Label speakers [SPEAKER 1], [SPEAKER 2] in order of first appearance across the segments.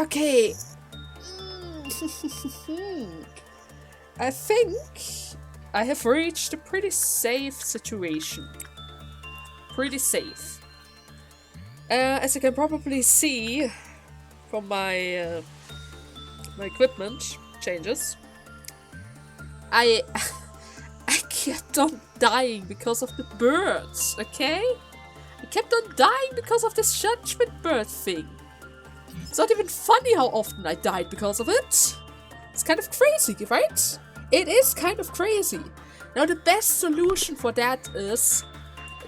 [SPEAKER 1] Okay. I think I have reached a pretty safe situation. Pretty safe. As you can probably see from my my equipment changes, I kept on dying because of the birds, okay? I kept on dying because of this judgment bird thing. It's not even funny how often I died because of it. It's kind of crazy, right? It is kind of crazy. Now the best solution for that is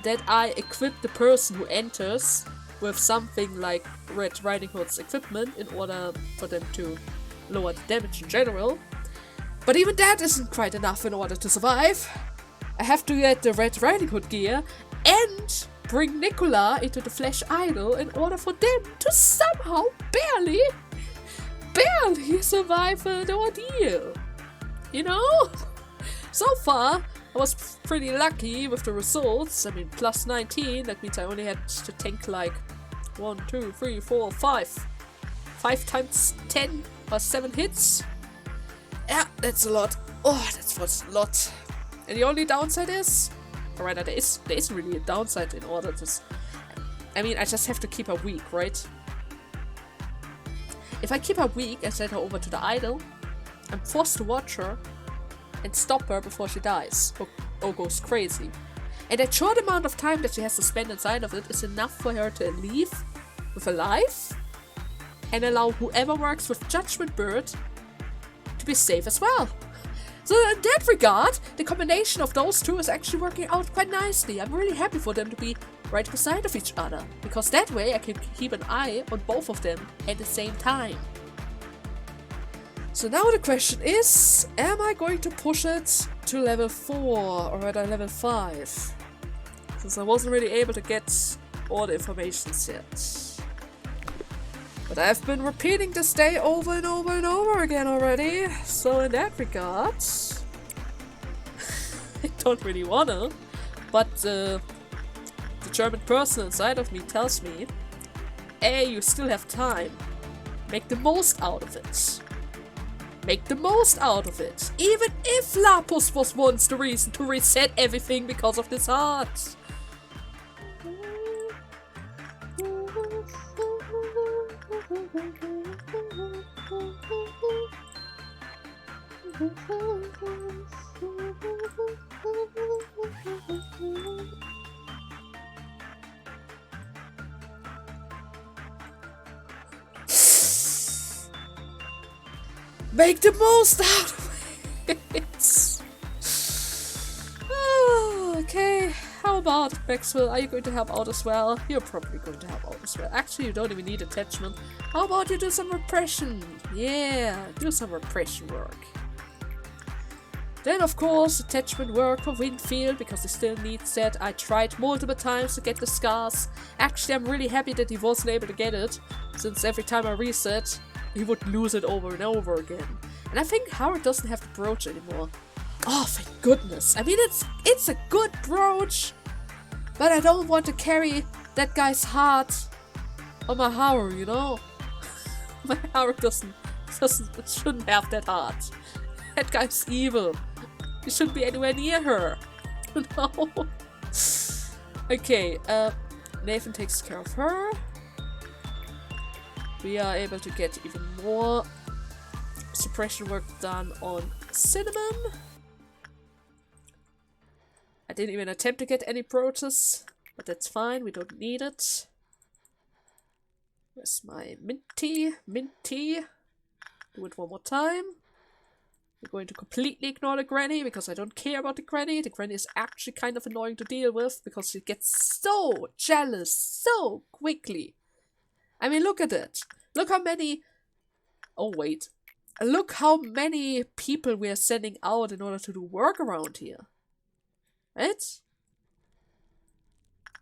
[SPEAKER 1] that I equip the person who enters with something like Red Riding Hood's equipment in order for them to lower the damage in general. But even that isn't quite enough in order to survive. I have to get the Red Riding Hood gear and bring Nicola into the Flesh Idol in order for them to somehow barely survive the ordeal. You know? So far, I was pretty lucky with the results. I mean, plus 19, that means I only had to tank like 1, 2, 3, 4, 5. 5 times 10 or 7 hits. Yeah, that's a lot. Oh, that's a lot. And the only downside is... Alright, there isn't really a downside in order to... I mean, I just have to keep her weak, right? If I keep her weak and send her over to the idol, I'm forced to watch her and stop her before she dies or goes crazy. And that short amount of time that she has to spend inside of it is enough for her to leave with a life and allow whoever works with Judgment Bird to be safe as well. So in that regard, the combination of those two is actually working out quite nicely. I'm really happy for them to be right beside of each other, because that way I can keep an eye on both of them at the same time. So now the question is, am I going to push it to level 4 or rather level 5? Since I wasn't really able to get all the information yet. But I've been repeating this day over and over and over again already, so in that regard, I don't really wanna, but the German person inside of me tells me, hey, you still have time, make the most out of it. Make the most out of it, even if Lapus was once the reason to reset everything because of this heart. Make the most out of it! Oh, okay, how about Maxwell? Are you going to help out as well? You're probably going to help out as well. Actually, you don't even need attachment. How about you do some repression? Yeah, do some repression work. Then, of course, attachment work for Windfield, because he still needs that. I tried multiple times to get the scars. Actually, I'm really happy that he wasn't able to get it, since every time I reset, he would lose it over and over again. And I think Howard doesn't have the brooch anymore. Oh, thank goodness. I mean, it's a good brooch, but I don't want to carry that guy's heart on my Howard, you know? My Howard shouldn't have that heart. That guy's evil. He shouldn't be anywhere near her. No. Okay, Nathan takes care of her. We are able to get even more suppression work done on Cinnamon. I didn't even attempt to get any brooches, but that's fine, we don't need it. Where's my Minty? Minty. Do it one more time. We're going to completely ignore the granny, because I don't care about the granny. The granny is actually kind of annoying to deal with, because she gets so jealous so quickly. I mean, look at it. Look how many... Oh, wait. Look how many people we are sending out in order to do work around here. Right?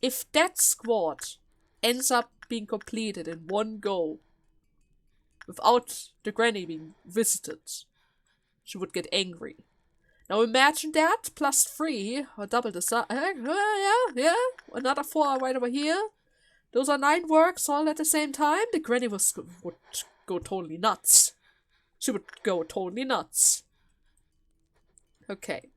[SPEAKER 1] If that squad ends up being completed in one go, without the granny being visited, she would get angry. Now imagine that, plus 3, or double the size. Yeah. Another 4 right over here. Those are 9 works all at the same time. The granny would go totally nuts. She would go totally nuts. Okay.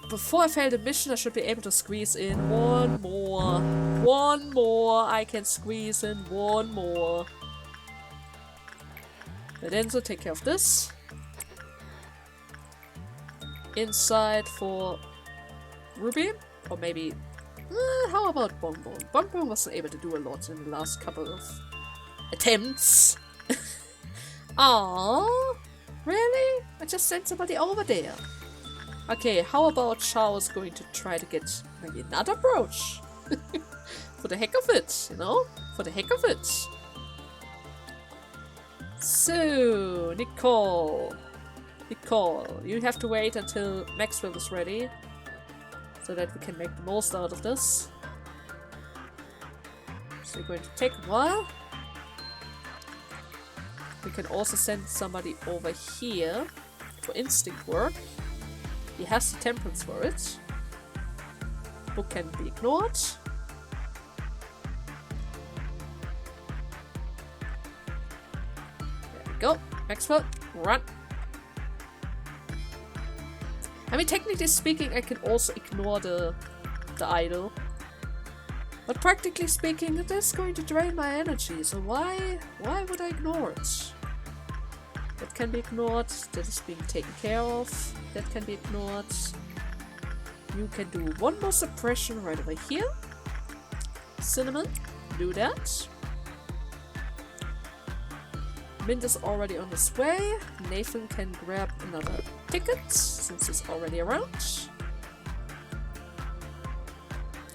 [SPEAKER 1] Before I fail the mission, I should be able to squeeze in one more. One more. I can squeeze in one more. And then so take care of this. Inside for Ruby. Or maybe... how about Bonbon? Bonbon wasn't able to do a lot in the last couple of attempts. Aww. Really? I just sent somebody over there. Okay, how about Shao's going to try to get maybe another brooch? For the heck of it, you know? For the heck of it. So, Nicole. Nicole, you have to wait until Maxwell is ready. So that we can make the most out of this. So you're going to take a while. We can also send somebody over here for instinct work. He has the temperance for it. Book can be ignored. There we go. Maxwell, run. I mean, technically speaking, I can also ignore the idol. But practically speaking, it is going to drain my energy, so why would I ignore it? That can be ignored, that is being taken care of, that can be ignored. You can do one more suppression right over here. Cinnamon, do that. Mint is already on his way. Nathan can grab another ticket, since he's already around.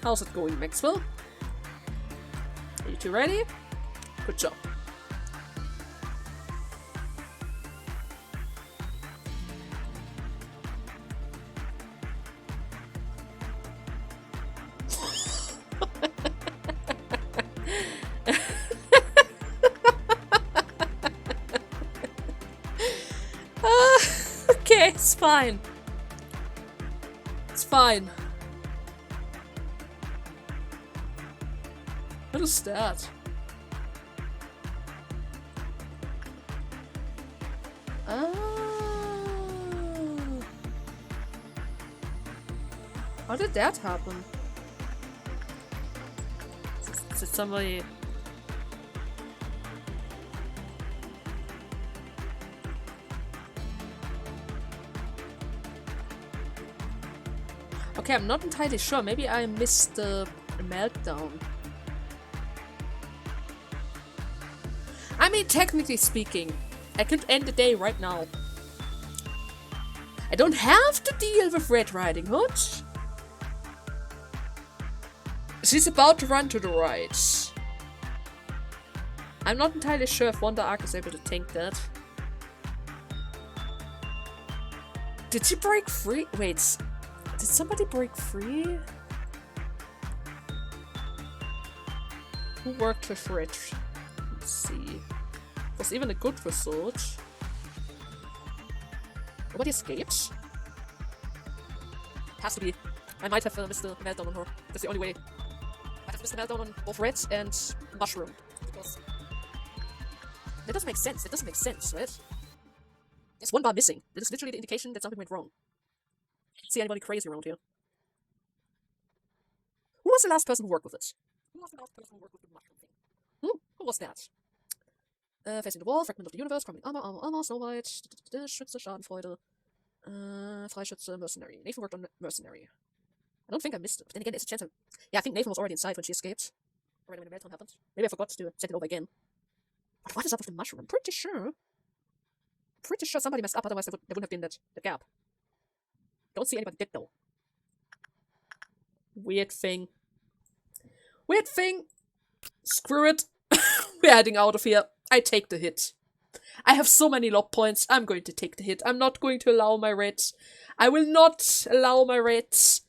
[SPEAKER 1] How's it going, Maxwell? Are you two ready? Good job. Okay, it's fine. It's fine. What is that? Oh. How did that happen? Is it somebody... Okay, I'm not entirely sure. Maybe I missed the meltdown. I mean, technically speaking, I could end the day right now. I don't have to deal with Red Riding Hood. She's about to run to the right. I'm not entirely sure if Wanda Arc is able to tank that. Did she break free? Wait. Did somebody break free? Who worked with Red? Let's see. Was even a good result. Nobody escaped? Has to be. I might have missed the meltdown on her. That's the only way. I might have missed the meltdown on both Red and Mushroom. Because that doesn't make sense. That doesn't make sense, right? There's one bar missing. That is literally the indication that something went wrong. I don't see anybody crazy around here. Who was the last person who worked with it? Who was the last person who worked with the mushroom thing? Who was that? Facing the wall, Fragment of the Universe, Crumbling Armor, Snow White, Schütze, Schadenfreude, Freischütze, Mercenary. Nathan worked on Mercenary. I don't think I missed it, but then again, there's a chance yeah, I think Nathan was already inside when she escaped. Already when the meltdown happened. Maybe I forgot to send it over again. But what is up with the mushroom? I'm pretty sure somebody messed up, otherwise there wouldn't have been that gap. Don't see anybody dead though. Weird thing. Weird thing. Screw it. We're heading out of here. I take the hit. I have so many lock points. I'm going to take the hit. I'm not going to allow my reds. I will not allow my reds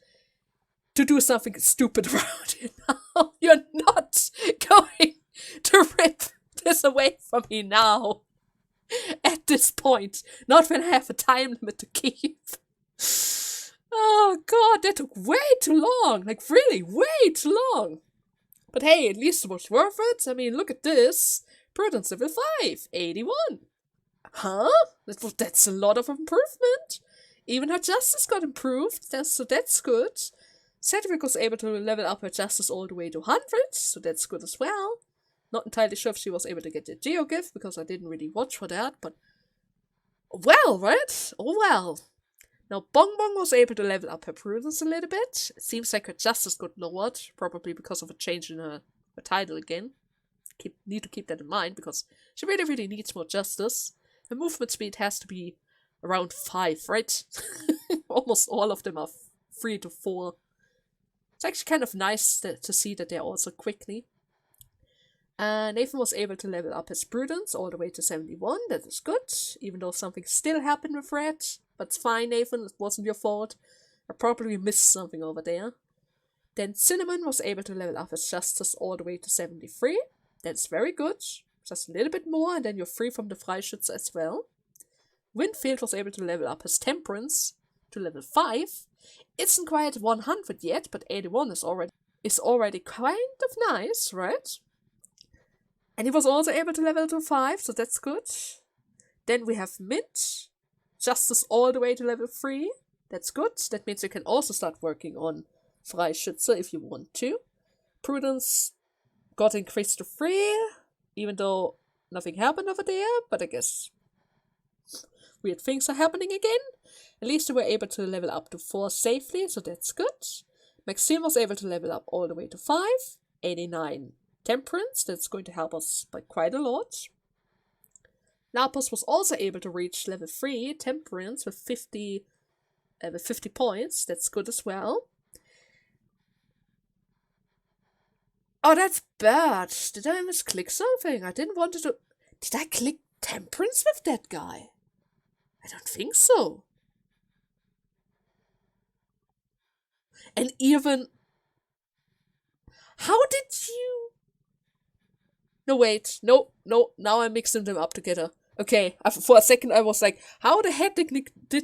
[SPEAKER 1] to do something stupid around here now. You're not going to rip this away from me now. At this point. Not when I have a time limit to keep. Oh god, that took way too long. Like, really, way too long. But hey, at least it was worth it. I mean, look at this. Prudence level 5, 81. Huh? That's a lot of improvement. Even her justice got improved, so that's good. Cedric was able to level up her justice all the way to 100, so that's good as well. Not entirely sure if she was able to get the Geo gift, because I didn't really watch for that, but... well, right? Oh well. Now, Bong Bong was able to level up her prudence a little bit. It seems like her justice got lowered, probably because of a change in her title again. Need to keep that in mind, because she really, really needs more justice. Her movement speed has to be around 5, right? Almost all of them are 3 to 4. It's actually kind of nice to see that they're also quickly. Nathan was able to level up his prudence all the way to 71. That is good, even though something still happened with Red. But it's fine, Nathan. It wasn't your fault. I probably missed something over there. Then Cinnamon was able to level up his justice all the way to 73. That's very good. Just a little bit more, and then you're free from the Freischütze as well. Winfield was able to level up his temperance to level 5. Isn't quite 100 yet, but 81 is already kind of nice, right? And he was also able to level to 5, so that's good. Then we have Mint. Justice all the way to level 3. That's good. That means you can also start working on Freischütze if you want to. Prudence got increased to 3, even though nothing happened over there, but I guess weird things are happening again. At least they were able to level up to 4 safely, so that's good. Maxime was able to level up all the way to 5. 89 temperance, that's going to help us by quite a lot. Lapus was also able to reach level 3 temperance with 50 points. That's good as well. Oh, that's bad. Did I misclick something? I didn't want to... Did I click temperance with that guy? I don't think so. And even... How did you... No, wait. No. Now I'm mixing them up together. Okay, for a second I was like, how the heck did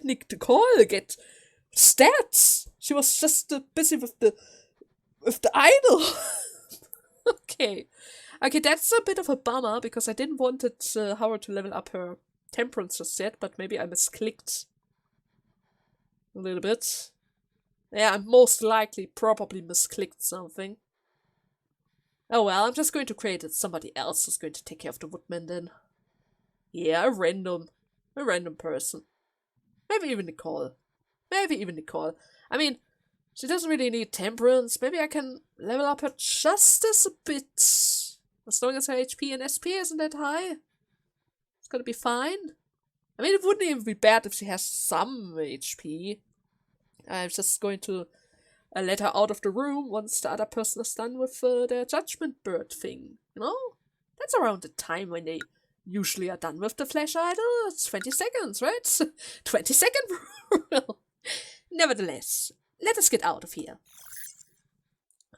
[SPEAKER 1] Nicole get stats? She was just busy with the idol. Okay, that's a bit of a bummer, because I didn't want Howard to level up her temperance just yet, but maybe I misclicked a little bit. Yeah, I most likely probably misclicked something. Oh well, I'm just going to create it. Somebody else who's going to take care of the woodman then. Yeah, a random person. Maybe even Nicole. I mean, she doesn't really need temperance. Maybe I can level up her justice a bit. As long as her HP and SP isn't that high. It's gonna be fine. I mean, it wouldn't even be bad if she has some HP. I'm just going to let her out of the room once the other person is done with their judgment bird thing. You know? That's around the time when they usually are done with the flesh idol. It's 20 seconds, right? 20-second rule. Nevertheless, let us get out of here.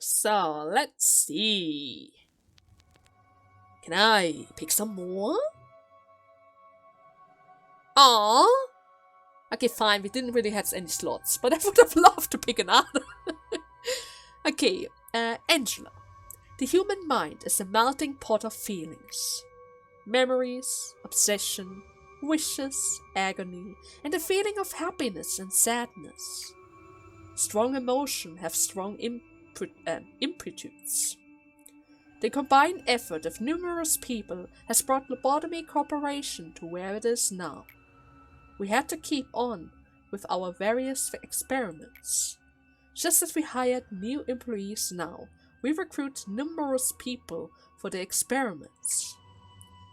[SPEAKER 1] So, let's see. Can I pick some more? Aww. Okay, fine, we didn't really have any slots, but I would have loved to pick another. Okay, Angela. The human mind is a melting pot of feelings. Memories, obsession, wishes, agony, and a feeling of happiness and sadness. Strong emotion have strong impetus. The combined effort of numerous people has brought Lobotomy Corporation to where it is now. We had to keep on with our various experiments. Just as we hired new employees now, we recruit numerous people for the experiments.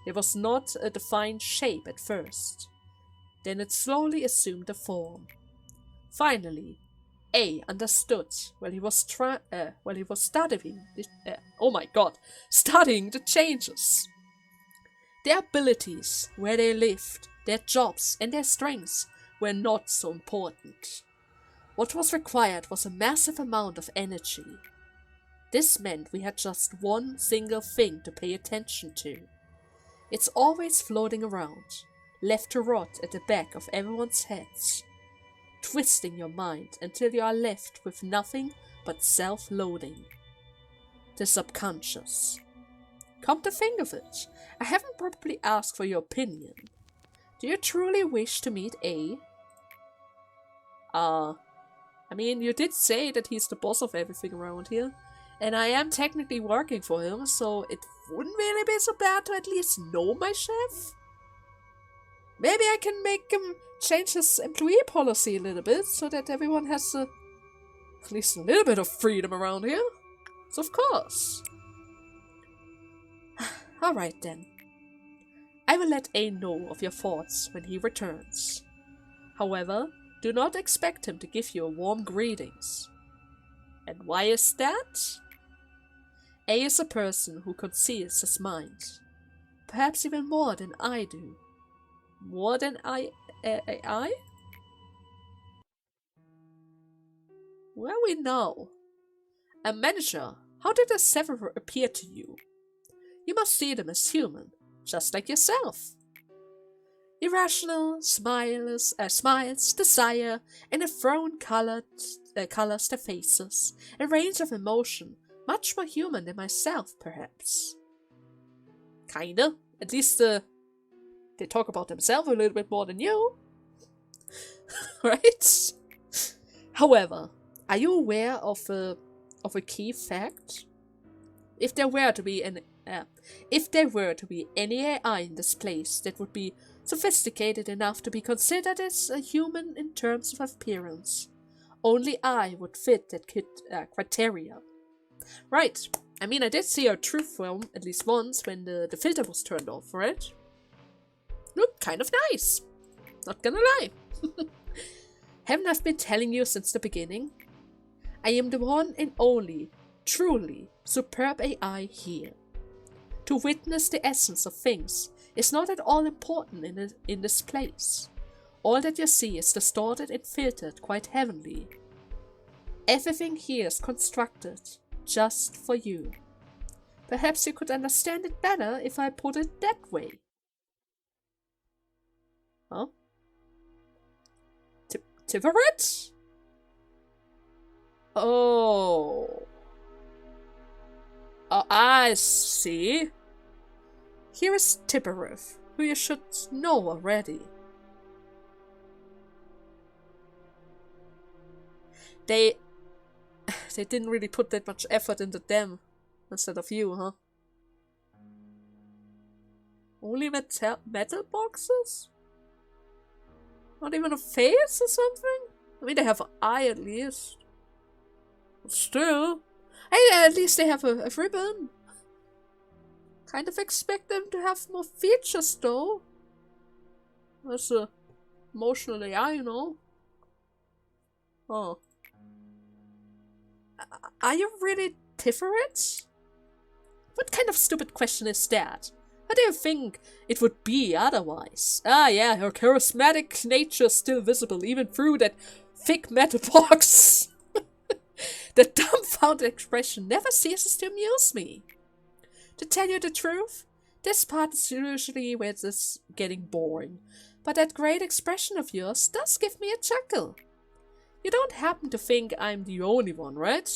[SPEAKER 1] It was not a defined shape at first. Then it slowly assumed a form. Finally, A understood while he was studying the changes. Their abilities, where they lived, their jobs, and their strengths were not so important. What was required was a massive amount of energy. This meant we had just one single thing to pay attention to. It's always floating around, left to rot at the back of everyone's heads, twisting your mind until you are left with nothing but self-loathing. the subconscious. Come to think of it, I haven't probably asked for your opinion. Do you truly wish to meet A? I mean, you did say that he's the boss of everything around here, and I am technically working for him, so it wouldn't really be so bad to at least know my chef. Maybe I can make him change his employee policy a little bit, so that everyone has at least a little bit of freedom around here. So of course. Alright then. I will let A know of your thoughts when he returns. However, do not expect him to give you a warm greetings. And why is that? A is a person who conceals his mind. Perhaps even more than I do. More than I? Well, we know. A manager, how did the Severer appear to you? You must see them as human, just like yourself. Irrational, smiles, desire, and a thrown colors their faces, a range of emotion, much more human than myself, perhaps. Kinda. At least, they talk about themselves a little bit more than you. Right? However, are you aware of a key fact? If there were to be any AI in this place that would be sophisticated enough to be considered as a human in terms of appearance, only I would fit that criteria. Right. I mean, I did see a truth film at least once when the filter was turned off for it. Looked kind of nice. Not gonna lie. Haven't I been telling you since the beginning? I am the one and only, truly superb AI here. To witness the essence of things is not at all important in this place. All that you see is distorted and filtered quite heavenly. Everything here is constructed just for you. Perhaps you could understand it better if I put it that way. Huh? Tiveret? Oh. Oh, I see. Here is Tippereth, who you should know already. They didn't really put that much effort into them instead of you, huh? Only metal boxes? Not even a face or something? I mean, they have an eye at least. But still. Hey, at least they have a ribbon. Kind of expect them to have more features though. That's emotional AI, you know. Oh. Are you really Tiferet? What kind of stupid question is that? How do you think it would be otherwise? Ah yeah, her charismatic nature still visible even through that thick metal box. The dumbfounded expression never ceases to amuse me. To tell you the truth, this part is usually where it's getting boring, but that great expression of yours does give me a chuckle. You don't happen to think I'm the only one, right?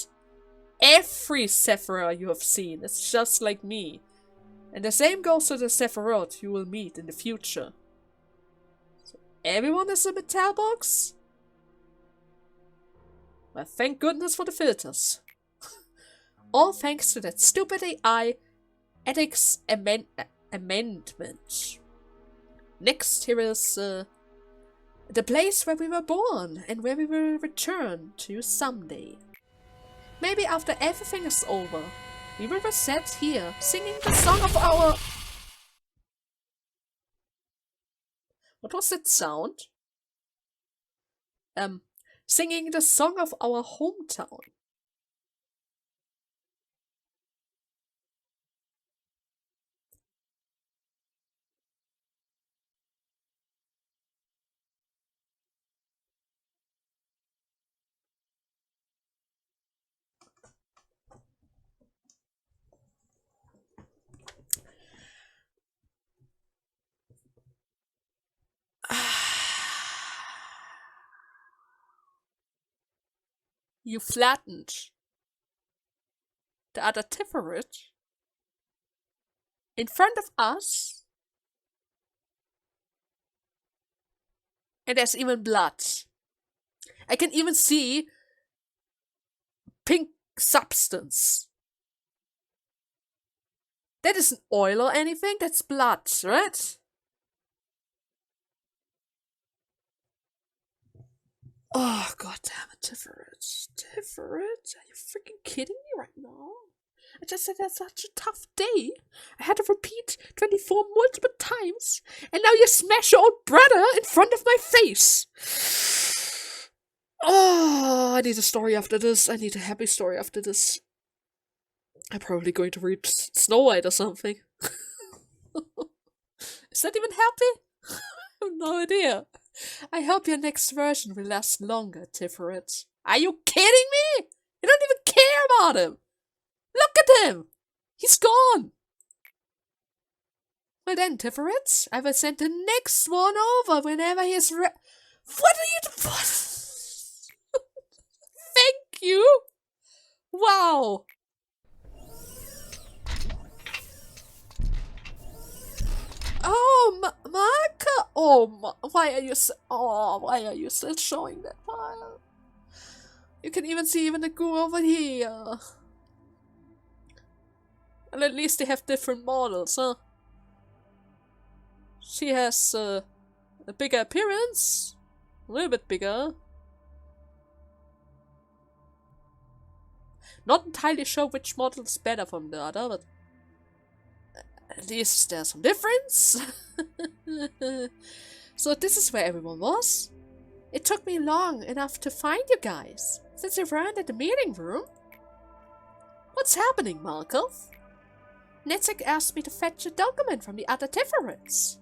[SPEAKER 1] Every Sephiroth you have seen is just like me, and the same goes to the Sephiroth you will meet in the future. So everyone is a metal box? Well, thank goodness for the filters. All thanks to that stupid AI ethics amendment. Next, here is the place where we were born and where we will return to someday. Maybe after everything is over, we will reset here, singing the song of our... What was that sound? Singing the song of our hometown. You flattened. the other Tiferet, in front of us, and there's even blood. I can even see pink substance. That isn't oil or anything, that's blood, right? Oh, god damn it, Tiferet. Tiferet? Are you freaking kidding me right now? I just had such a tough day. I had to repeat 24 multiple times, and now you smash your old brother in front of my face. Oh, I need a story after this. I need a happy story after this. I'm probably going to read Snow White or something. Is that even happy? I have no idea. I hope your next version will last longer, Tiferet. Are you kidding me? You don't even care about him. Look at him. He's gone. Well then, Tiferet, I will send the next one over whenever he is What are you doing? Thank you. Wow. Oh, Marka! Oh, why are you still showing that file? You can even see even the goo over here. And at least they have different models, huh? She has a bigger appearance, a little bit bigger. Not entirely sure which model is better from the other, but at least there's some difference. So this is where everyone was. It took me long enough to find you guys, since you weren't at the meeting room. What's happening, Malkuth? Netzek asked me to fetch a document from the other Tiferets.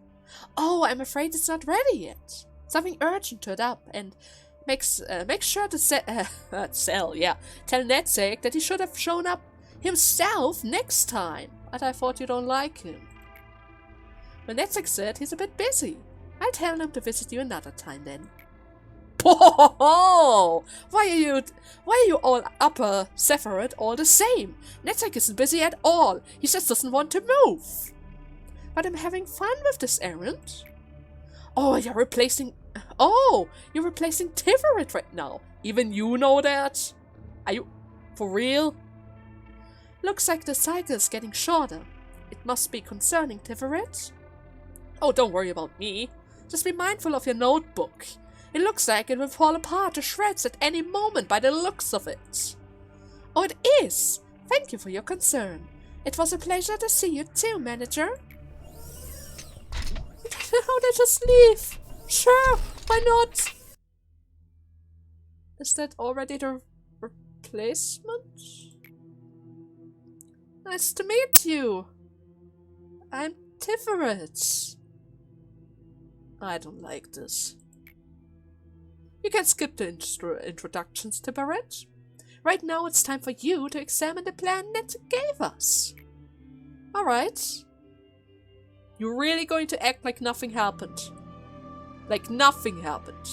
[SPEAKER 1] Oh, I'm afraid it's not ready yet. Something urgent turned up, and make sure to tell Netzek that he should have shown up himself next time. But I thought you don't like him. Well, Netzek said he's a bit busy. I'll tell him to visit you another time then. Oh, why are you all upper Sephiroth all the same? Netzek isn't busy at all. He just doesn't want to move. But I'm having fun with this errand. Oh, you're replacing Tiferet right now. Even you know that? Are you for real? Looks like the cycle is getting shorter. It must be concerning Tiferet. Oh, don't worry about me. Just be mindful of your notebook. It looks like it will fall apart to shreds at any moment by the looks of it. Oh, it is! Thank you for your concern. It was a pleasure to see you too, manager. How they just leave? Sure, why not? Is that already the replacement? Nice to meet you. I'm Tiferet. I don't like this. You can skip the introductions, Tiferet. Right now it's time for you to examine the plan Netzek gave us. Alright. You're really going to act like nothing happened. Like nothing happened.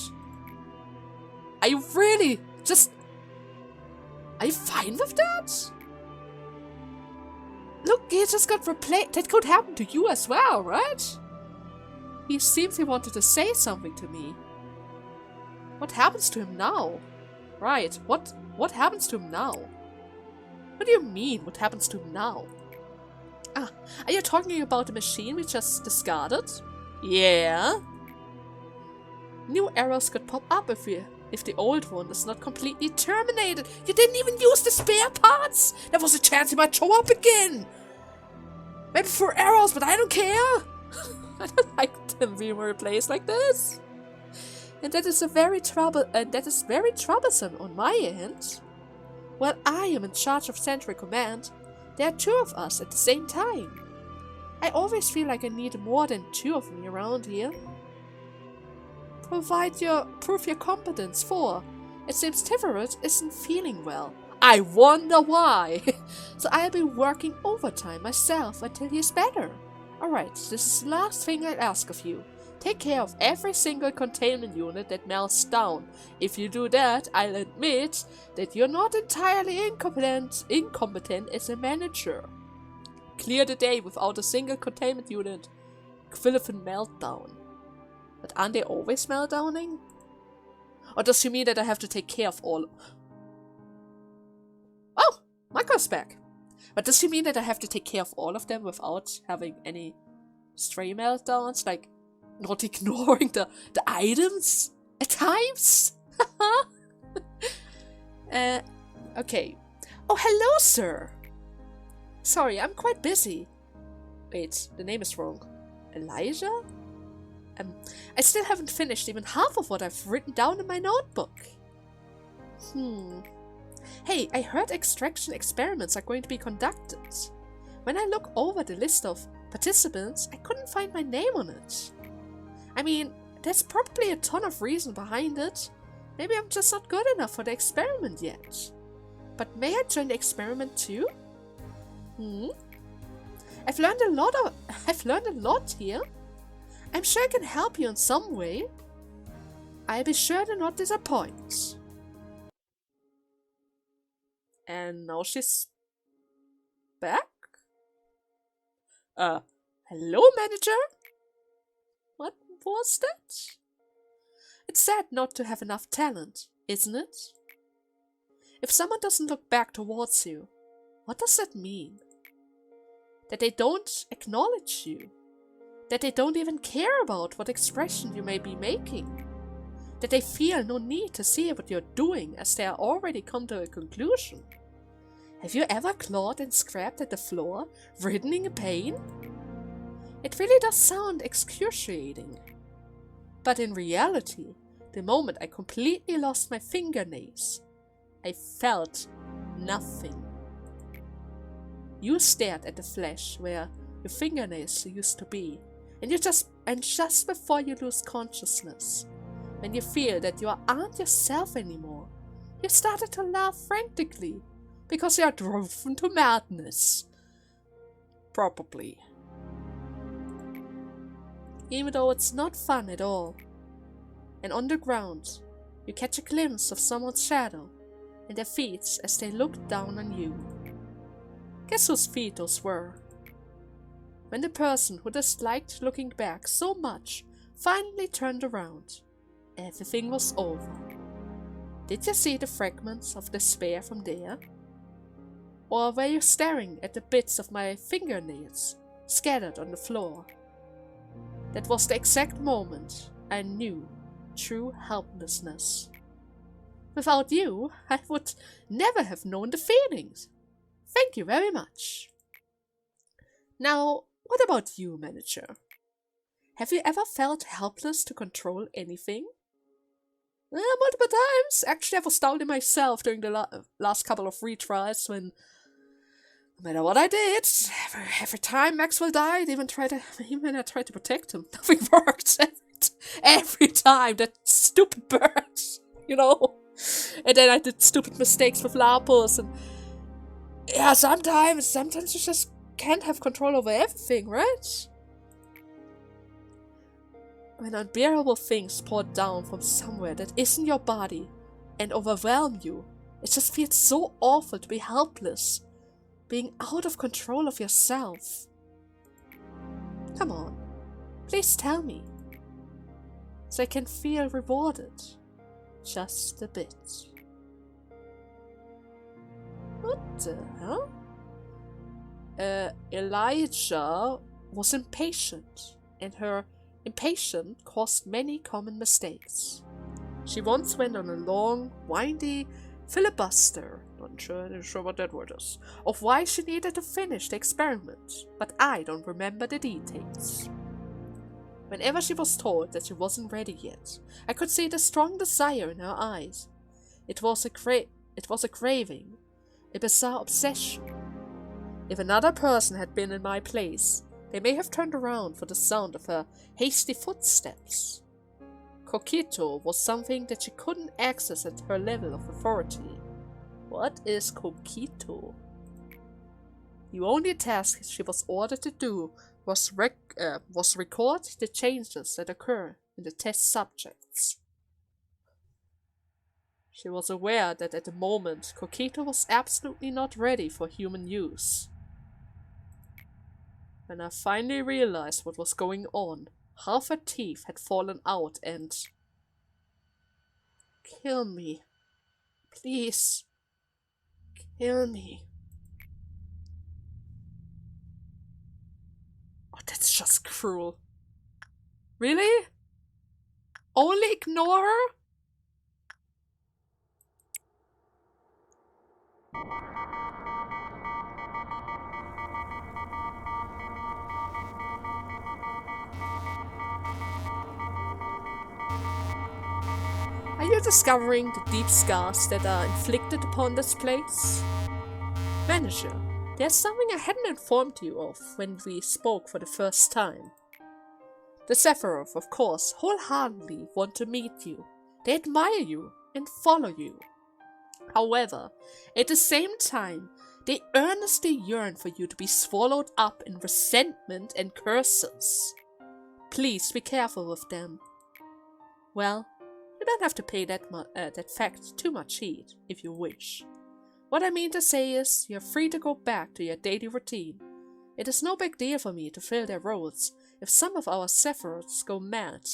[SPEAKER 1] Are you really Are you fine with that? Look, he just got replaced. That could happen to you as well, right? He seems he wanted to say something to me. What happens to him now? Right, what happens to him now? What do you mean, what happens to him now? Ah, are you talking about the machine we just discarded? Yeah. New errors could pop up if the old one is not completely terminated. You didn't even use the spare parts! There was a chance he might show up again! Maybe 4 errors, but I don't care! I don't like them being replaced like this. And that is very troublesome on my end. While I am in charge of Central Command, there are 2 of us at the same time. I always feel like I need more than 2 of me around here. Prove your competence, for it seems Tiferet isn't feeling well. I wonder why. So I'll be working overtime myself until he's better. Alright, this is the last thing I'll ask of you. Take care of every single containment unit that melts down. If you do that, I'll admit that you're not entirely incompetent as a manager. Clear the day without a single containment unit. Equivalent meltdown. But aren't they always meltdowning? Or does she mean that I have to take care of all? Oh, Malkuth's back. But does she mean that I have to take care of all of them without having any stray meltdowns? Like, not ignoring the items at times? Okay. Oh, hello, sir. Sorry, I'm quite busy. Wait, the name is wrong. Elijah? I still haven't finished even half of what I've written down in my notebook. Hey, I heard extraction experiments are going to be conducted. When I look over the list of participants, I couldn't find my name on it. I mean, there's probably a ton of reason behind it. Maybe I'm just not good enough for the experiment yet. But may I join the experiment too? I've learned a lot here. I'm sure I can help you in some way. I'll be sure to not disappoint. And now she's back? Hello, manager? What was that? It's sad not to have enough talent, isn't it? If someone doesn't look back towards you, what does that mean? That they don't acknowledge you? That they don't even care about what expression you may be making? That they feel no need to see what you're doing as they are already come to a conclusion? Have you ever clawed and scrapped at the floor, written in pain? It really does sound excruciating. But in reality, the moment I completely lost my fingernails, I felt nothing. You stared at the flesh where your fingernails used to be, and just before you lose consciousness, when you feel that you aren't yourself anymore, you started to laugh frantically because you are driven to madness. Probably. Even though it's not fun at all. And on the ground, you catch a glimpse of someone's shadow and their feet as they look down on you. Guess whose feet those were? When the person who disliked looking back so much finally turned around, everything was over. Did you see the fragments of despair from there? Or were you staring at the bits of my fingernails scattered on the floor? That was the exact moment I knew true helplessness. Without you, I would never have known the feelings. Thank you very much. Now, what about you, manager? Have you ever felt helpless to control anything? Multiple times. Actually, I was doubting myself during the last couple of retries when, no matter what I did, every time Maxwell died, even when I tried to protect him, nothing worked. Every time, that stupid bird, you know. And then I did stupid mistakes with Lapus, and yeah, sometimes you just can't have control over everything, right? When unbearable things pour down from somewhere that isn't your body and overwhelm you, it just feels so awful to be helpless, being out of control of yourself. Come on, please tell me, so I can feel rewarded, just a bit. What the hell? Elijah was impatient, and her impatience caused many common mistakes. She once went on a long, windy filibuster, not sure what that word is, of why she needed to finish the experiment, but I don't remember the details. Whenever she was told that she wasn't ready yet, I could see the strong desire in her eyes. It was a craving, a bizarre obsession. If another person had been in my place, they may have turned around for the sound of her hasty footsteps. Coquito was something that she couldn't access at her level of authority. What is Coquito? The only task she was ordered to do was record the changes that occur in the test subjects. She was aware that at the moment, Coquito was absolutely not ready for human use. When I finally realized what was going on, half her teeth had fallen out and... Kill me. Please. Kill me. Oh, that's just cruel. Really? Only ignore her? Are you discovering the deep scars that are inflicted upon this place? Manager, there's something I hadn't informed you of when we spoke for the first time. The Sephiroth, of course, wholeheartedly want to meet you. They admire you and follow you. However, at the same time, they earnestly yearn for you to be swallowed up in resentment and curses. Please be careful with them. Well, you don't have to pay that fact too much heed, if you wish. What I mean to say is, you're free to go back to your daily routine. It is no big deal for me to fill their roles if some of our Sephiroths go mad.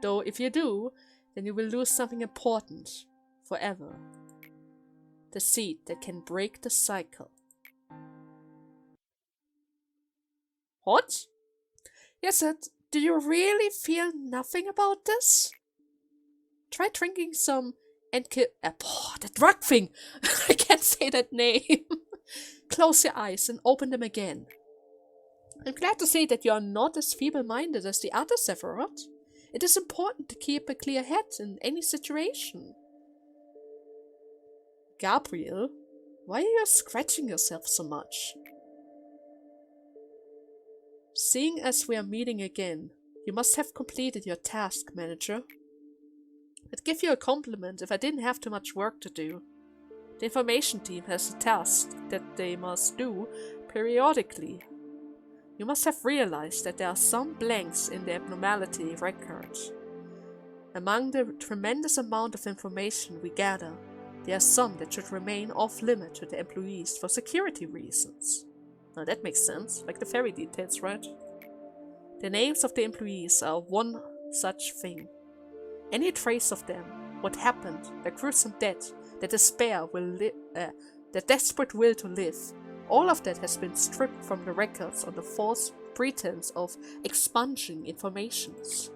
[SPEAKER 1] Though if you do, then you will lose something important forever. The seed that can break the cycle. What? Yesod, do you really feel nothing about this? Try drinking some the drug thing! I can't say that name. Close your eyes and open them again. I'm glad to say that you are not as feeble-minded as the other Sephiroth. It is important to keep a clear head in any situation. Gabriel, why are you scratching yourself so much? Seeing as we are meeting again, you must have completed your task, Manager. I'd give you a compliment if I didn't have too much work to do. The information team has a task that they must do periodically. You must have realized that there are some blanks in the abnormality record. Among the tremendous amount of information we gather, there are some that should remain off-limit to the employees for security reasons. Now that makes sense, like the fairy details, right? The names of the employees are one such thing. Any trace of them, what happened, their gruesome death, their despair their desperate will to live, all of that has been stripped from the records on the false pretense of expunging informations.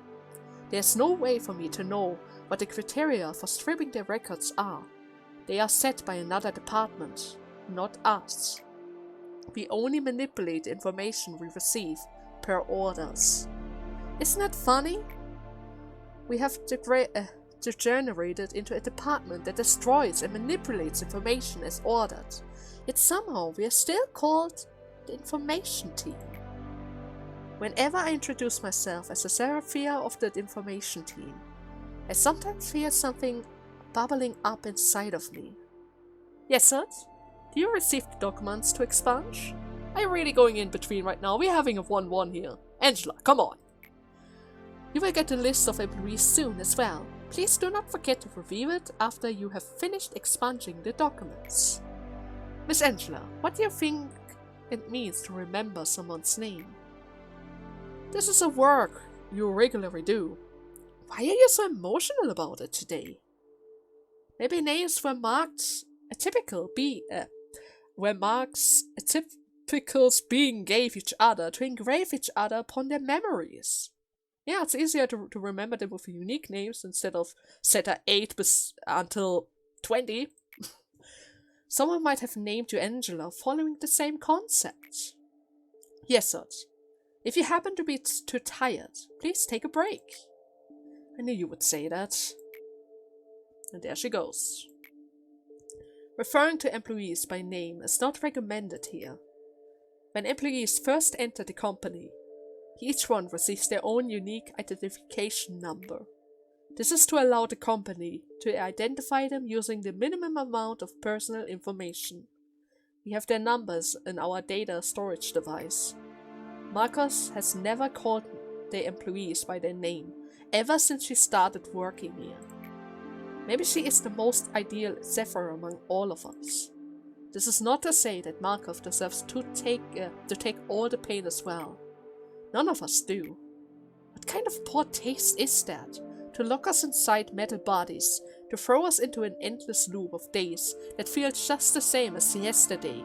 [SPEAKER 1] There's no way for me to know what the criteria for stripping their records are. They are set by another department, not us. We only manipulate the information we receive per orders. Isn't that funny? We have degenerated into a department that destroys and manipulates information as ordered. Yet somehow we are still called the information team. Whenever I introduce myself as a Seraphia of the information team, I sometimes feel something bubbling up inside of me. Yesod, do you receive the documents to expunge? Are you really going in between right now? We're having a 1-1 here. Angela, come on. You will get a list of employees soon as well. Please do not forget to review it after you have finished expunging the documents. Miss Angela, what do you think it means to remember someone's name? This is a work you regularly do. Why are you so emotional about it today? Maybe names were marked atypicals being gave each other to engrave each other upon their memories. Yeah, it's easier to remember them with unique names instead of set at 8 until 20. Someone might have named you Angela following the same concept. Yesod, if you happen to be too tired, please take a break. I knew you would say that. And there she goes. Referring to employees by name is not recommended here. When employees first enter the company, each one receives their own unique identification number. This is to allow the company to identify them using the minimum amount of personal information. We have their numbers in our data storage device. Marcus has never called the employees by their name, ever since she started working here. Maybe she is the most ideal Zephyr among all of us. This is not to say that Malkuth deserves to take all the pain as well. None of us do. What kind of poor taste is that? To lock us inside metal bodies, to throw us into an endless loop of days that feel just the same as yesterday,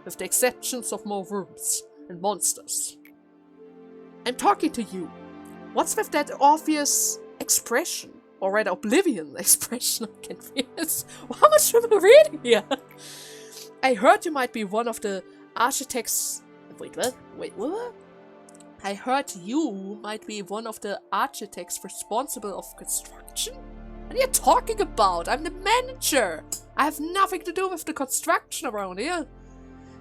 [SPEAKER 1] with the exceptions of more rooms and monsters. I'm talking to you. What's with that obvious expression? Or rather, oblivion expression. I can't read this. How much am I reading here? I heard you might be one of the architects... Wait, what? I heard you might be one of the architects responsible of construction? What are you talking about? I'm the manager! I have nothing to do with the construction around here.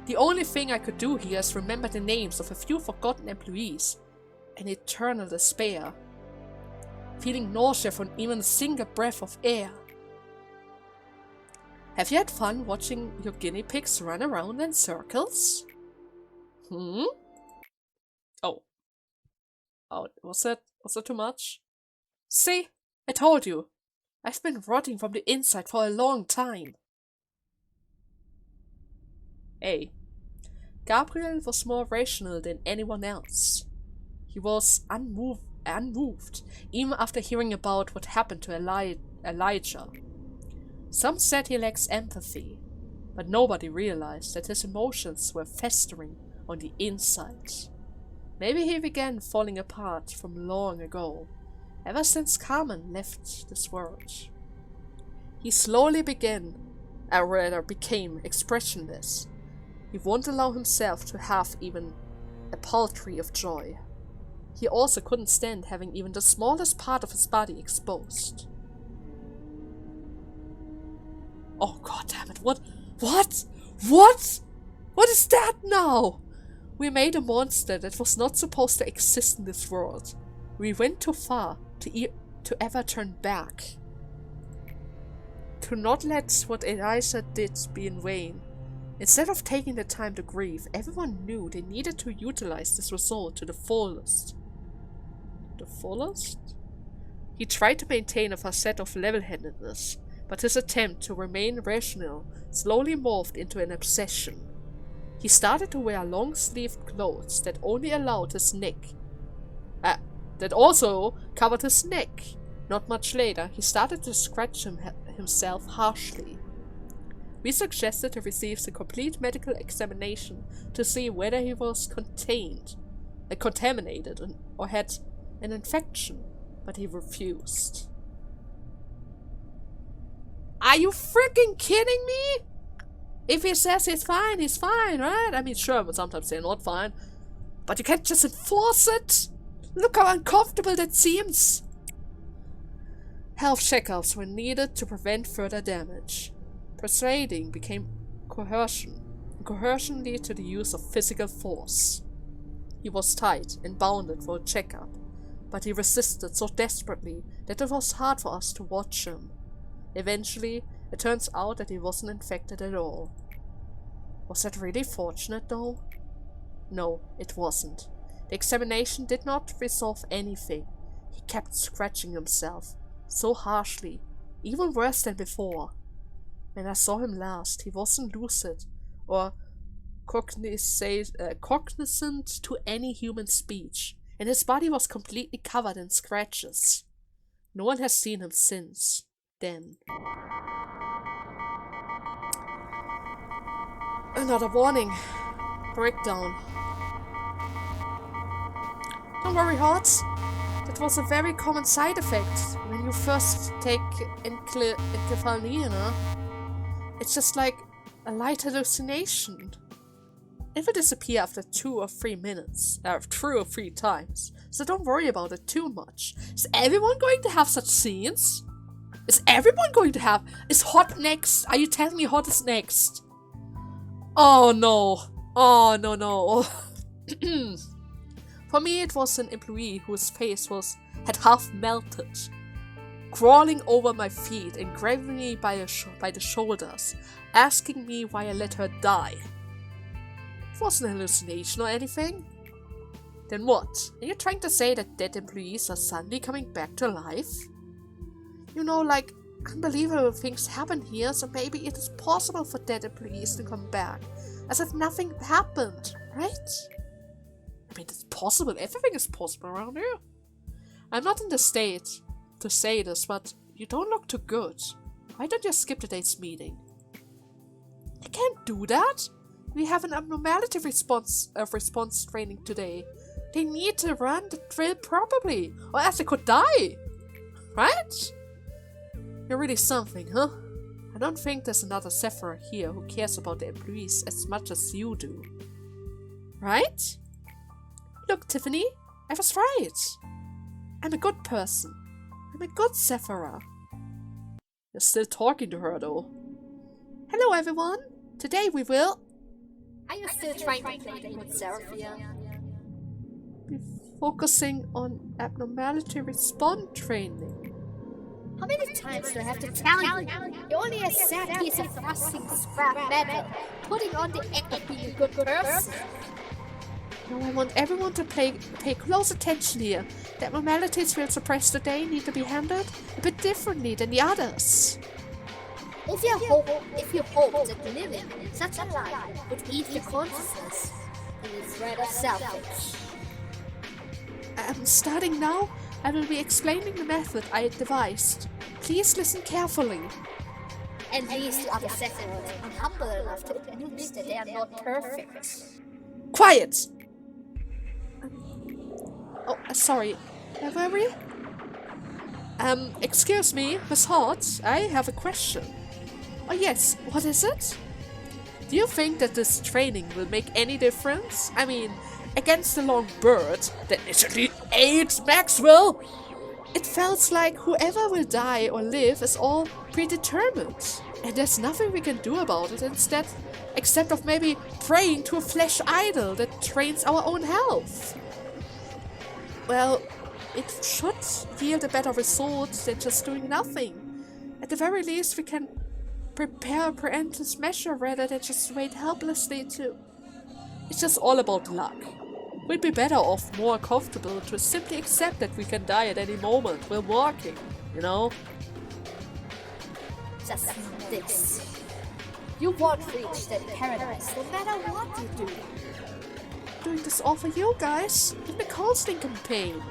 [SPEAKER 1] The only thing I could do here is remember the names of a few forgotten employees. An eternal despair. Feeling nausea from even a single breath of air. Have you had fun watching your guinea pigs run around in circles? Oh, was that too much? See, I told you. I've been rotting from the inside for a long time. Hey, Gabriel was more rational than anyone else. He was unmoved, even after hearing about what happened to Elijah. Some said he lacks empathy, but nobody realized that his emotions were festering on the inside. Maybe he began falling apart from long ago, ever since Carmen left this world. He slowly became expressionless. He won't allow himself to have even a paltry of joy. He also couldn't stand having even the smallest part of his body exposed. Oh god damn it, what? What is that now? We made a monster that was not supposed to exist in this world. We went too far to ever turn back. To not let what Elijah did be in vain. Instead of taking the time to grieve, everyone knew they needed to utilize this result to the fullest. The fullest? He tried to maintain a facade of level-headedness, but his attempt to remain rational slowly morphed into an obsession. He started to wear long-sleeved clothes that only allowed his neck. That also covered his neck. Not much later, he started to scratch himself harshly. We suggested he receives a complete medical examination to see whether he was contaminated or had an infection, but he refused. Are you freaking kidding me? If he says he's fine, right? I mean, sure, but sometimes they're not fine. But you can't just enforce it? Look how uncomfortable that seems. Health checkups were needed to prevent further damage. Persuading became coercion. Coercion led to the use of physical force. He was tied and bounded for a checkup, but he resisted so desperately that it was hard for us to watch him. Eventually, it turns out that he wasn't infected at all. Was that really fortunate, though? No, it wasn't. The examination did not resolve anything. He kept scratching himself, so harshly, even worse than before. When I saw him last, he wasn't lucid or cognizant to any human speech, and his body was completely covered in scratches. No one has seen him since then. Another warning. Breakdown. Don't worry, Hearts. That was a very common side effect when you first take encephalopathy, you know? It's just like a light hallucination. It will disappear after 2 or 3 minutes, 2 or 3 times, so don't worry about it too much. Is everyone going to have such scenes? Is everyone going to have... Is Hot next? Are you telling me Hot is next? Oh no. Oh no. For me, it was an employee whose face had half melted, crawling over my feet and grabbing me by the shoulders, asking me why I let her die. It wasn't a hallucination or anything. Then what? Are you trying to say that dead employees are suddenly coming back to life? You know, like, unbelievable things happen here, so maybe it is possible for dead employees to come back. As if nothing happened, right? I mean, it's possible. Everything is possible around here. I'm not in the state to say this, but you don't look too good. Why don't you skip today's meeting? I can't do that. We have an abnormality response training today. They need to run the drill properly, or else they could die. Right? You're really something, huh? I don't think there's another Sephora here who cares about the employees as much as you do. Right? Look, Tiffany, I was right. I'm a good person. I'm a good Sephora. You're still talking to her, though. Hello, everyone. Today we will...
[SPEAKER 2] Are you still trying to play the good Seraphia?
[SPEAKER 1] Be focusing on abnormality response training.
[SPEAKER 2] How many times do I have to tell you? You're only a sad piece of rusting scrap metal, putting on the act of being a good person.
[SPEAKER 1] Now I want everyone to pay close attention here. The abnormalities we'll suppress today need to be handled a bit differently than the others.
[SPEAKER 2] If you hope that living such a life would eat your consciousness, then it's rather selfish.
[SPEAKER 1] Starting now, I will be explaining the method I devised. Please listen carefully.
[SPEAKER 2] At least the other Sephiroth are humble enough to admit that they are not perfect.
[SPEAKER 1] Quiet! Sorry. Where were we? Excuse me, Miss Hart, I have a question. Oh yes, what is it? Do you think that this training will make any difference? I mean, against the long bird that literally ate Maxwell? It felt like whoever will die or live is all predetermined. And there's nothing we can do about it instead, except of maybe praying to a flesh idol that trains our own health. Well, it should yield a better result than just doing nothing. At the very least, we can prepare a preemptive measure rather than just wait helplessly to... It's just all about luck. We'd be better off, more comfortable, to simply accept that we can die at any moment while walking, you know?
[SPEAKER 2] Just this. You won't reach that paradise no matter what you do.
[SPEAKER 1] Doing this all for you guys in the counseling campaign.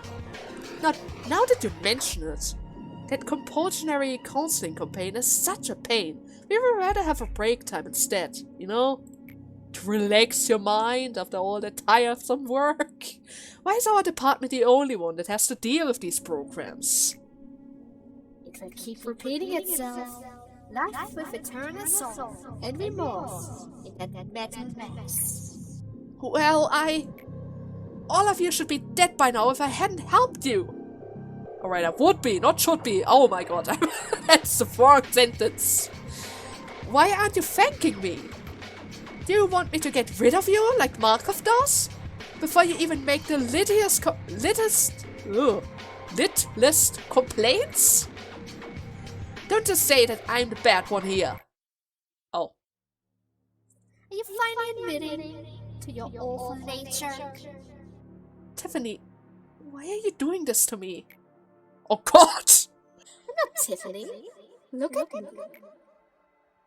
[SPEAKER 1] Now that you mention it, that compulsory counseling campaign is such a pain. We would rather have a break time instead, you know? To relax your mind after all that tiresome work. Why is our department the only one that has to deal with these programs?
[SPEAKER 2] It will keep repeating itself. Life with eternal sorrow and remorse in that metal mess.
[SPEAKER 1] Well, all of you should be dead by now if I hadn't helped you. Alright, I would be, not should be. Oh my god, that's the wrong sentence. Why aren't you thanking me? Do you want me to get rid of you like Malkuth does? Before you even make the littlest complaints? Don't just say that I'm the bad one here. Oh.
[SPEAKER 2] Are you finally admitting to your awful nature?
[SPEAKER 1] Tiffany, why are you doing this to me? Oh god!
[SPEAKER 2] I'm not Tiffany. Look at me.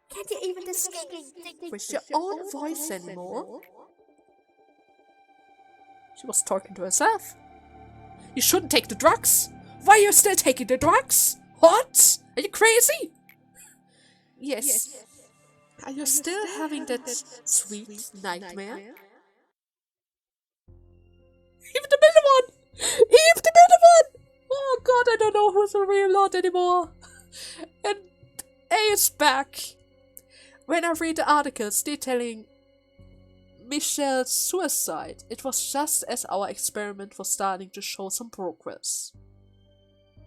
[SPEAKER 2] Can't you even distinguish
[SPEAKER 1] your own voice anymore? She was talking to herself. You shouldn't take the drugs. Why are you still taking the drugs? What? Are you crazy? Yes. Are you still having that sweet nightmare? Even the middle one! Even the middle one! Oh god, I don't know who's the real Lord anymore. And A is back. When I read the articles detailing Michelle's suicide, it was just as our experiment was starting to show some progress.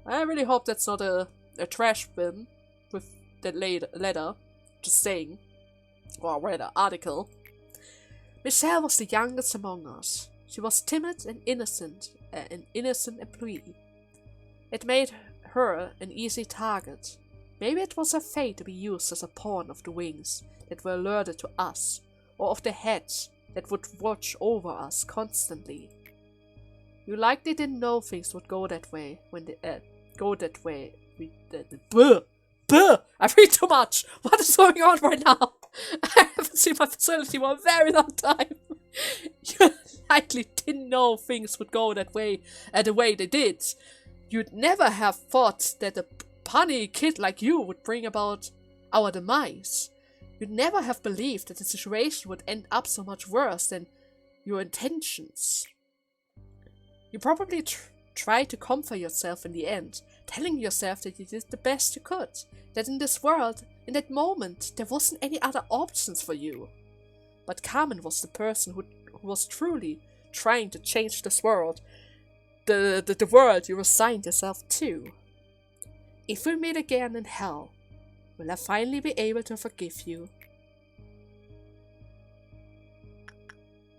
[SPEAKER 1] I really hope that's not a trash bin with that letter. Just saying. Or rather, article. Michelle was the youngest among us. She was timid and innocent, an innocent employee. It made her an easy target. Maybe it was her fate to be used as a pawn of the wings that were alerted to us, or of the heads that would watch over us constantly. You likely didn't know things would go that way when they go that way. I read too much. What is going on right now? I haven't seen my facility for a very long time. You likely didn't know things would go that way, the way they did. You'd never have thought that a punny kid like you would bring about our demise. You'd never have believed that the situation would end up so much worse than your intentions. You probably tried to comfort yourself in the end, telling yourself that you did the best you could, that in this world, in that moment, there wasn't any other options for you. But Carmen was the person who was truly trying to change this world, the world you resigned yourself to. If we meet again in hell, will I finally be able to forgive you?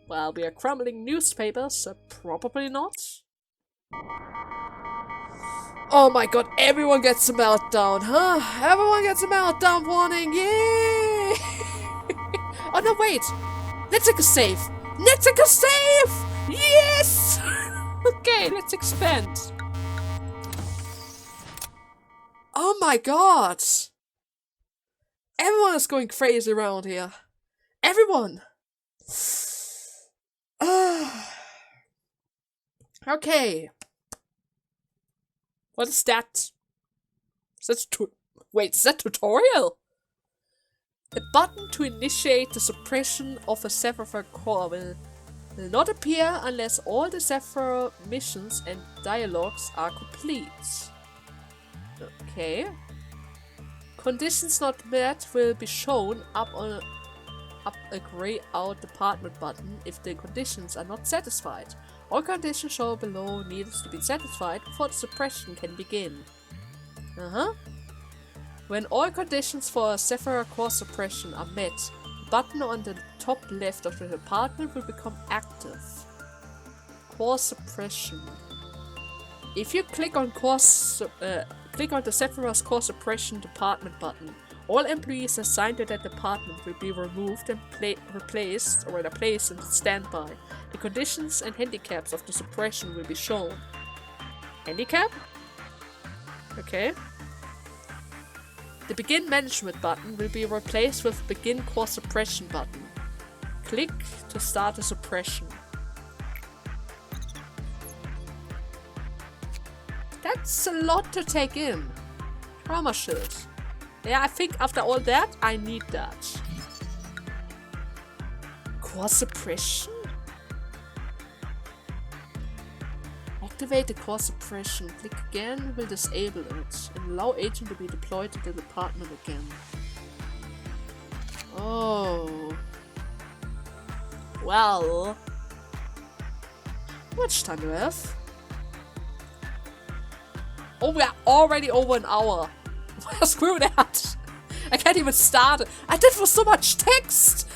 [SPEAKER 1] Well, we are crumbling newspapers, so probably not. Oh my god, everyone gets a meltdown, huh? Everyone gets a meltdown warning, yay! Oh no, wait! Let's take a save! Let's take a save! Yes! Okay, let's expand. Oh my god! Everyone is going crazy around here. Everyone! Okay. What is that? Wait, is that tutorial? A button to initiate the suppression of a Sephiroth core will not appear unless all the Sephiroth missions and dialogues are complete. Okay. Conditions not met will be shown up a grey out department button if the conditions are not satisfied. All conditions shown below need to be satisfied before the suppression can begin. When all conditions for a Sephiroth core suppression are met, the button on the top left of the department will become active. Core suppression. If you click on the Sephiroth core suppression department button, all employees assigned to that department will be removed and replaced in standby. The conditions and handicaps of the suppression will be shown. Handicap? Okay. The begin management button will be replaced with the begin core suppression button. Click to start the suppression. That's a lot to take in. Trauma shield. Yeah, I think after all that, I need that. Core suppression? Activate the core suppression. Click again will disable it and allow agent to be deployed to the department again. Oh. Well. How much time do we have? Oh, we are already over an hour. Screw that! I can't even start. I did for so much text!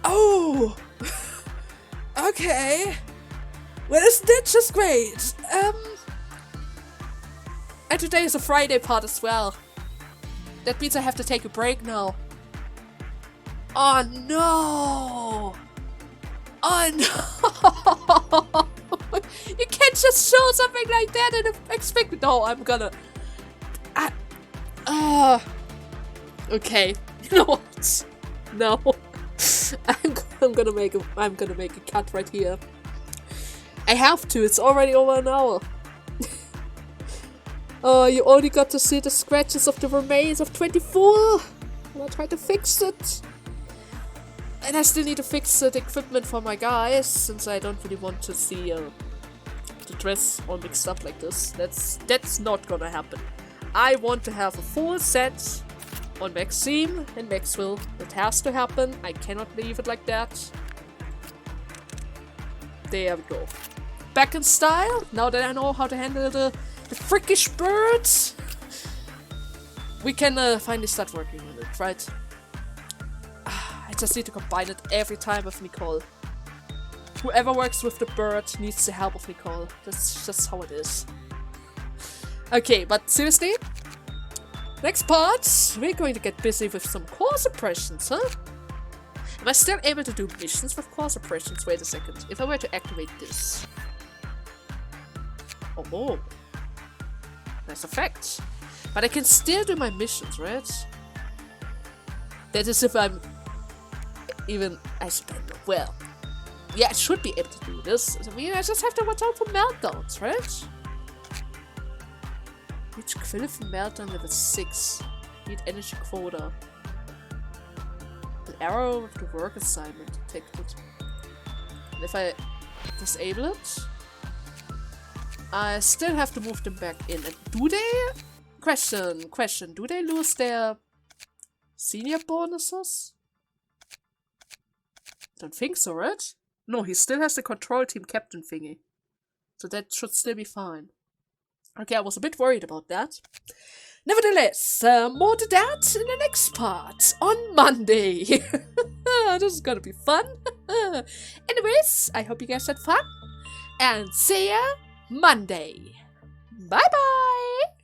[SPEAKER 1] Oh! Okay. Well, isn't that just great? And today is a Friday part as well. That means I have to take a break now. Oh no! Oh no! You can't just show something like that and expect. No, I'm gonna. Okay. You know what? No. I'm gonna make a cut right here. I have to. It's already over an hour. Oh, you only got to see the scratches of the remains of 24. And I tried to fix it. And I still need to fix the equipment for my guys, since I don't really want to see the dress all mixed up like this. That's not gonna happen. I want to have a full set on Maxime and Maxwell. That has to happen. I cannot leave it like that. There we go. Back in style. Now that I know how to handle the freakish birds, we can finally start working on it, right? I just need to combine it every time with Nicole. Whoever works with the bird needs the help of Nicole. That's just how it is. Okay, but seriously, next part, we're going to get busy with some core suppressions, huh? Am I still able to do missions with core suppressions? Wait a second. If I were to activate this. Oh. That's a fact. But I can still do my missions, right? That is if I'm even... I suppose, well... Yeah, I should be able to do this. I mean, I just have to watch out for meltdowns, right? Reach critical meltdown level 6. Need energy quota. An arrow with the work assignment detected. And if I disable it, I still have to move them back in. And do they? Question. Do they lose their senior bonuses? Don't think so, right? No, he still has the control team captain thingy. So that should still be fine. Okay, I was a bit worried about that. Nevertheless, more to that in the next part on Monday. This is gonna be fun. Anyways, I hope you guys had fun. And see ya Monday. Bye bye!